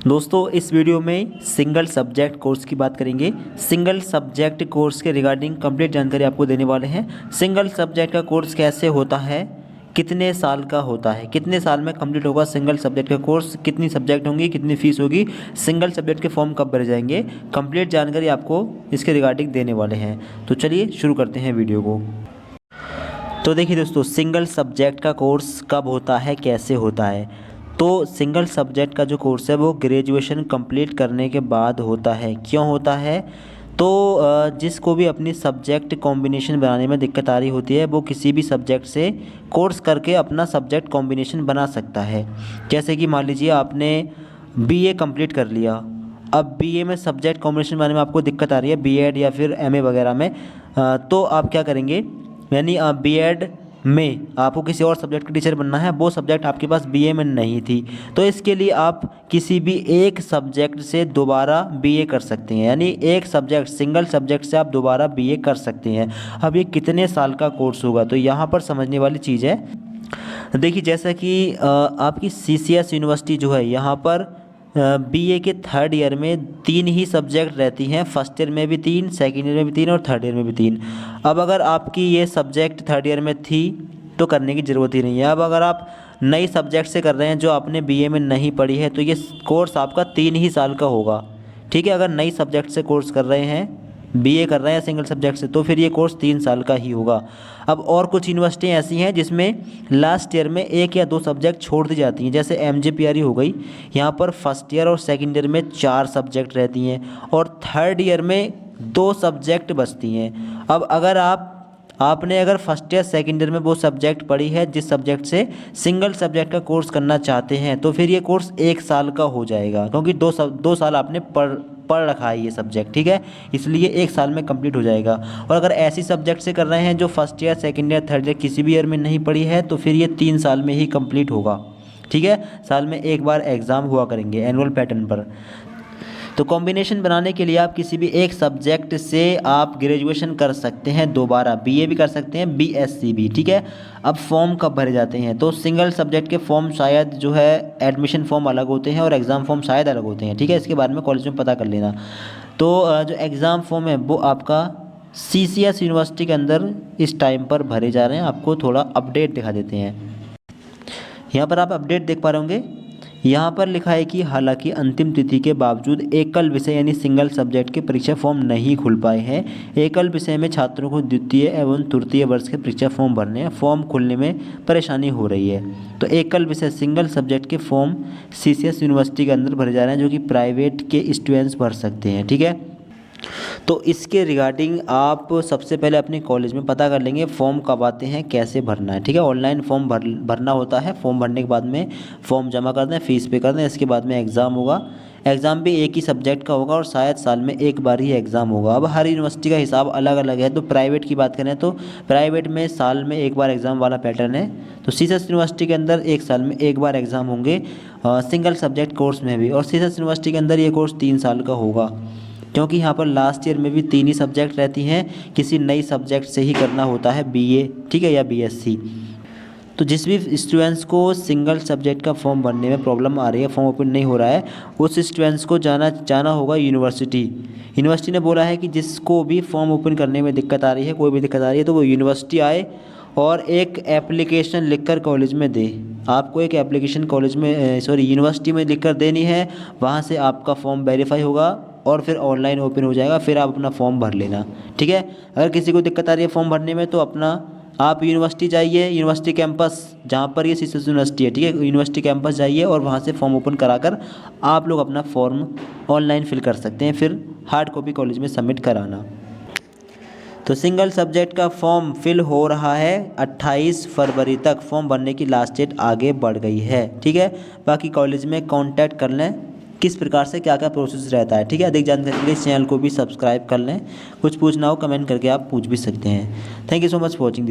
दोस्तों इस वीडियो में सिंगल सब्जेक्ट कोर्स की बात करेंगे। सिंगल सब्जेक्ट कोर्स के रिगार्डिंग कंप्लीट जानकारी आपको देने वाले हैं। सिंगल सब्जेक्ट का कोर्स कैसे होता है, कितने साल का होता है, कितने साल में कंप्लीट होगा सिंगल सब्जेक्ट का कोर्स, कितनी सब्जेक्ट होंगी, कितनी फीस होगी, सिंगल सब्जेक्ट के फॉर्म कब भरे जाएंगे, कंप्लीट जानकारी आपको इसके रिगार्डिंग देने वाले हैं। तो चलिए शुरू करते हैं वीडियो को। तो देखिए दोस्तों, सिंगल सब्जेक्ट का कोर्स कब होता है, कैसे होता है। तो सिंगल सब्जेक्ट का जो कोर्स है वो ग्रेजुएशन कंप्लीट करने के बाद होता है। क्यों होता है? तो जिसको भी अपनी सब्जेक्ट कॉम्बिनेशन बनाने में दिक्कत आ रही होती है वो किसी भी सब्जेक्ट से कोर्स करके अपना सब्जेक्ट कॉम्बिनेशन बना सकता है। जैसे कि मान लीजिए आपने बीए कंप्लीट कर लिया, अब बीए में सब्जेक्ट कॉम्बिनेशन बनाने में आपको दिक्कत आ रही है बीएड या फिर एमए वगैरह में, तो आप क्या करेंगे, यानी बीएड में आपको किसी और सब्जेक्ट का टीचर बनना है, वो सब्जेक्ट आपके पास बीए में नहीं थी, तो इसके लिए आप किसी भी एक सब्जेक्ट से दोबारा बीए कर सकते हैं। यानी एक सब्जेक्ट, सिंगल सब्जेक्ट से आप दोबारा बीए कर सकते हैं। अब ये कितने साल का कोर्स होगा, तो यहाँ पर समझने वाली चीज़ है। देखिए जैसा कि आपकी सीसीएस यूनिवर्सिटी जो है, यहाँ पर बीए के थर्ड ईयर में 3 ही सब्जेक्ट रहती हैं। फर्स्ट ईयर में भी 3, सेकेंड ईयर में भी 3 और थर्ड ईयर में भी 3। अब अगर आपकी ये सब्जेक्ट थर्ड ईयर में थी तो करने की ज़रूरत ही नहीं है। अब अगर आप नई सब्जेक्ट से कर रहे हैं जो आपने बीए में नहीं पढ़ी है, तो ये कोर्स आपका 3 ही साल का होगा। ठीक है, अगर नई सब्जेक्ट से कोर्स कर रहे हैं, बीए कर रहे हैं सिंगल सब्जेक्ट से, तो फिर ये कोर्स 3 साल का ही होगा। अब और कुछ यूनिवर्सिटियाँ ऐसी हैं जिसमें लास्ट ईयर में 1 या 2 सब्जेक्ट छोड़ दी जाती हैं, जैसे एमजेपीआरयू हो गई। यहाँ पर फर्स्ट ईयर और सेकंड ईयर में 4 सब्जेक्ट रहती हैं और थर्ड ईयर में 2 सब्जेक्ट बचती हैं। अब अगर आपने अगर फर्स्ट ईयर सेकेंड ईयर में वो सब्जेक्ट पढ़ी है जिस सब्जेक्ट से सिंगल सब्जेक्ट का कोर्स करना चाहते हैं, तो फिर ये कोर्स 1 साल का हो जाएगा, क्योंकि 2 साल आपने पढ़ रखा है ये सब्जेक्ट। ठीक है, इसलिए 1 साल में कंप्लीट हो जाएगा। और अगर ऐसी सब्जेक्ट से कर रहे हैं जो first year second year third year किसी भी ईयर में नहीं पढ़ी है, तो फिर ये 3 साल में ही कंप्लीट होगा। ठीक है, साल में एक बार एग्ज़ाम हुआ करेंगे एनुअल पैटर्न पर। तो कॉम्बिनेशन बनाने के लिए आप किसी भी एक सब्जेक्ट से आप ग्रेजुएशन कर सकते हैं, दोबारा बीए भी कर सकते हैं, बीएससी भी। ठीक है, अब फॉर्म कब भरे जाते हैं, तो सिंगल सब्जेक्ट के फॉर्म शायद जो है एडमिशन फॉर्म अलग होते हैं और एग्ज़ाम फॉर्म शायद अलग होते हैं। ठीक है, इसके बारे में कॉलेज में पता कर लेना। तो जो एग्ज़ाम फॉर्म है वो आपका सीसीएस यूनिवर्सिटी के अंदर इस टाइम पर भरे जा रहे हैं। आपको थोड़ा अपडेट दिखा देते हैं। यहाँ पर आप अपडेट देख पा रहे होंगे, यहाँ पर लिखा है कि हालांकि अंतिम तिथि के बावजूद एकल विषय यानी सिंगल सब्जेक्ट के परीक्षा फॉर्म नहीं खुल पाए हैं। एकल विषय में छात्रों को द्वितीय एवं तृतीय वर्ष के परीक्षा फॉर्म भरने हैं, फॉर्म खुलने में परेशानी हो रही है। तो एकल विषय सिंगल सब्जेक्ट के फॉर्म सीसीएस यूनिवर्सिटी के अंदर भरे जा रहे हैं, जो कि प्राइवेट के स्टूडेंट्स भर सकते हैं। ठीक है, तो इसके रिगार्डिंग आप सबसे पहले अपने कॉलेज में पता कर लेंगे फॉर्म कब आते हैं, कैसे भरना है। ठीक है, ऑनलाइन फॉर्म भरना होता है। फॉर्म भरने के बाद में फॉर्म जमा कर दें, फीस पे कर दें, इसके बाद में एग्ज़ाम होगा। एग्ज़ाम भी एक ही सब्जेक्ट का होगा और शायद साल में एक बार ही एग्ज़ाम होगा। अब हर यूनिवर्सिटी का हिसाब अलग अलग है। तो प्राइवेट की बात करें तो प्राइवेट में साल में एक बार एग्ज़ाम वाला पैटर्न है। तो सीसीएस यूनिवर्सिटी के अंदर 1 साल में एक बार एग्ज़ाम होंगे सिंगल सब्जेक्ट कोर्स में भी। और सीसीएस यूनिवर्सिटी के अंदर ये कोर्स 3 साल का होगा, क्योंकि यहाँ पर लास्ट ईयर में भी 3 ही सब्जेक्ट रहती हैं, किसी नई सब्जेक्ट से ही करना होता है बीए। ठीक है, या बीएससी। तो जिस भी स्टूडेंट्स को सिंगल सब्जेक्ट का फॉर्म भरने में प्रॉब्लम आ रही है, फॉर्म ओपन नहीं हो रहा है, उस स्टूडेंट्स को जाना होगा यूनिवर्सिटी। यूनिवर्सिटी ने बोला है कि जिसको भी फॉर्म ओपन करने में दिक्कत आ रही है, कोई भी दिक्कत आ रही है, तो वो यूनिवर्सिटी आए और एक एप्लीकेशन लिखकर कॉलेज में दे। आपको एक एप्लीकेशन कॉलेज में यूनिवर्सिटी में लिखकर देनी है, वहाँ से आपका फॉर्म वेरीफाई होगा और फिर ऑनलाइन ओपन हो जाएगा, फिर आप अपना फॉर्म भर लेना। ठीक है, अगर किसी को दिक्कत आ रही है फॉर्म भरने में, तो आप यूनिवर्सिटी जाइए, यूनिवर्सिटी कैंपस जहाँ पर ये सीसीएस यूनिवर्सिटी है। ठीक है, यूनिवर्सिटी कैंपस जाइए और वहाँ से फॉर्म ओपन कराकर आप लोग अपना फॉर्म ऑनलाइन फिल कर सकते हैं, फिर हार्ड कॉपी कॉलेज में सबमिट कराना। तो सिंगल सब्जेक्ट का फॉर्म फिल हो रहा है। 28 फरवरी तक फॉर्म भरने की लास्ट डेट आगे बढ़ गई है। ठीक है, बाकी कॉलेज में कांटेक्ट कर लें किस प्रकार से क्या क्या प्रोसेस रहता है। ठीक है, अधिक जानकारी के लिए इस चैनल को भी सब्सक्राइब कर लें। कुछ पूछना हो कमेंट करके आप पूछ भी सकते हैं। Thank you so much for watching.